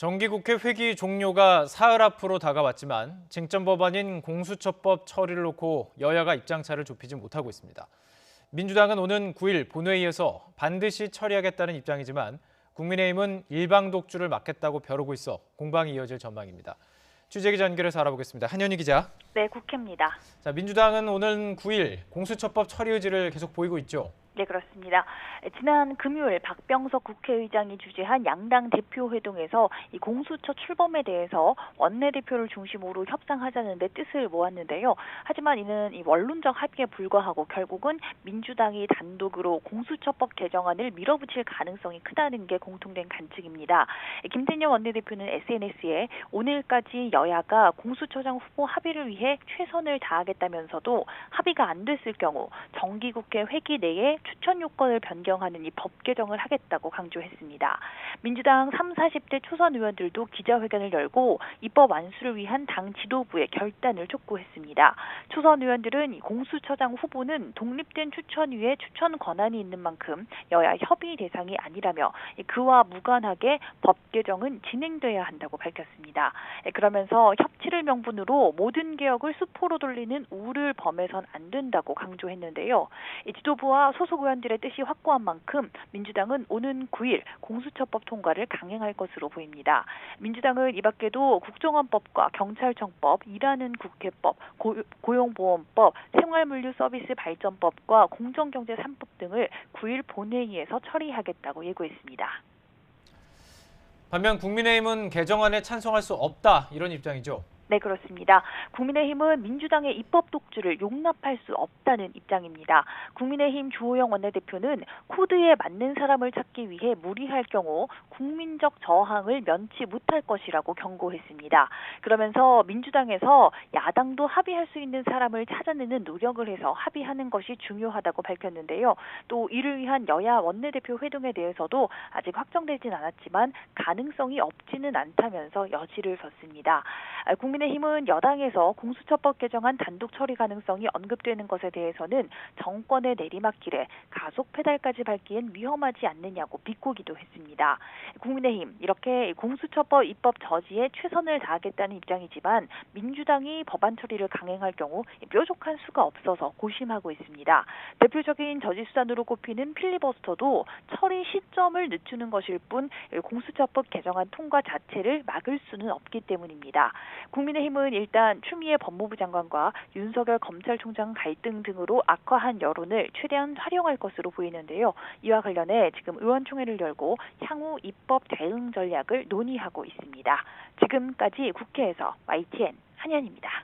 정기국회 회기 종료가 사흘 앞으로 다가왔지만 쟁점 법안인 공수처법 처리를 놓고 여야가 입장차를 좁히지 못하고 있습니다. 민주당은 오는 9일 본회의에서 반드시 처리하겠다는 입장이지만 국민의힘은 일방 독주를 막겠다고 벼르고 있어 공방이 이어질 전망입니다. 취재기자 연결해서 알아보겠습니다. 한현희 기자. 네, 국회입니다. 민주당은 오는 9일 공수처법 처리 의지를 계속 보이고 있죠. 네, 그렇습니다. 지난 금요일 박병석 국회의장이 주재한 양당 대표회동에서 이 공수처 출범에 대해서 원내대표를 중심으로 협상하자는 데 뜻을 모았는데요. 하지만 이는 이 원론적 합의에 불과하고 결국은 민주당이 단독으로 공수처법 개정안을 밀어붙일 가능성이 크다는 게 공통된 관측입니다. 김태년 원내대표는 SNS에 오늘까지 여야가 공수처장 후보 합의를 위해 최선을 다하겠다면서도 합의가 안 됐을 경우 정기국회 회기 내에 추천 요건을 변경하는 이 법 개정을 하겠다고 강조했습니다. 민주당 30, 40대 초선 의원들도 기자회견을 열고 입법 완수를 위한 당 지도부의 결단을 촉구했습니다. 초선 의원들은 공수처장 후보는 독립된 추천위에 추천 권한이 있는 만큼 여야 협의 대상이 아니라며 그와 무관하게 법 개정은 진행돼야 한다고 밝혔습니다. 그러면서 협치를 명분으로 모든 개혁을 수포로 돌리는 우를 범해선 안 된다고 강조했는데요. 지도부와 소속 의원들의 뜻이 확고한 만큼 민주당은 오는 9일 공수처법 통과를 강행할 것으로 보입니다. 민주당은 이 밖에도 국정원법과 경찰청법, 일하는 국회법, 고용보험법, 생활물류서비스 발전법과 공정경제 3법 등을 9일 본회의에서 처리하겠다고 예고했습니다. 반면 국민의힘은 개정안에 찬성할 수 없다 이런 입장이죠. 네, 그렇습니다. 국민의힘은 민주당의 입법 독주를 용납할 수 없다는 입장입니다. 국민의힘 주호영 원내대표는 코드에 맞는 사람을 찾기 위해 무리할 경우 국민적 저항을 면치 못할 것이라고 경고했습니다. 그러면서 민주당에서 야당도 합의할 수 있는 사람을 찾아내는 노력을 해서 합의하는 것이 중요하다고 밝혔는데요. 또 이를 위한 여야 원내대표 회동에 대해서도 아직 확정되진 않았지만 가능성이 없지는 않다면서 여지를 뒀습니다. 국민의힘은 여당에서 공수처법 개정안 단독 처리 가능성이 언급되는 것에 대해서는 정권의 내리막길에 가속 페달까지 밟기엔 위험하지 않느냐고 비꼬기도 했습니다. 국민의힘 이렇게 공수처법 입법 저지에 최선을 다하겠다는 입장이지만 민주당이 법안 처리를 강행할 경우 뾰족한 수가 없어서 고심하고 있습니다. 대표적인 저지 수단으로 꼽히는 필리버스터도 처리 시점을 늦추는 것일 뿐 공수처법 개정안 통과 자체를 막을 수는 없기 때문입니다. 국민의힘은 일단 추미애 법무부 장관과 윤석열 검찰총장 갈등 등으로 악화한 여론을 최대한 활용할 것으로 보이는데요. 이와 관련해 지금 의원총회를 열고 향후 입법 대응 전략을 논의하고 있습니다. 지금까지 국회에서 YTN 한현입니다.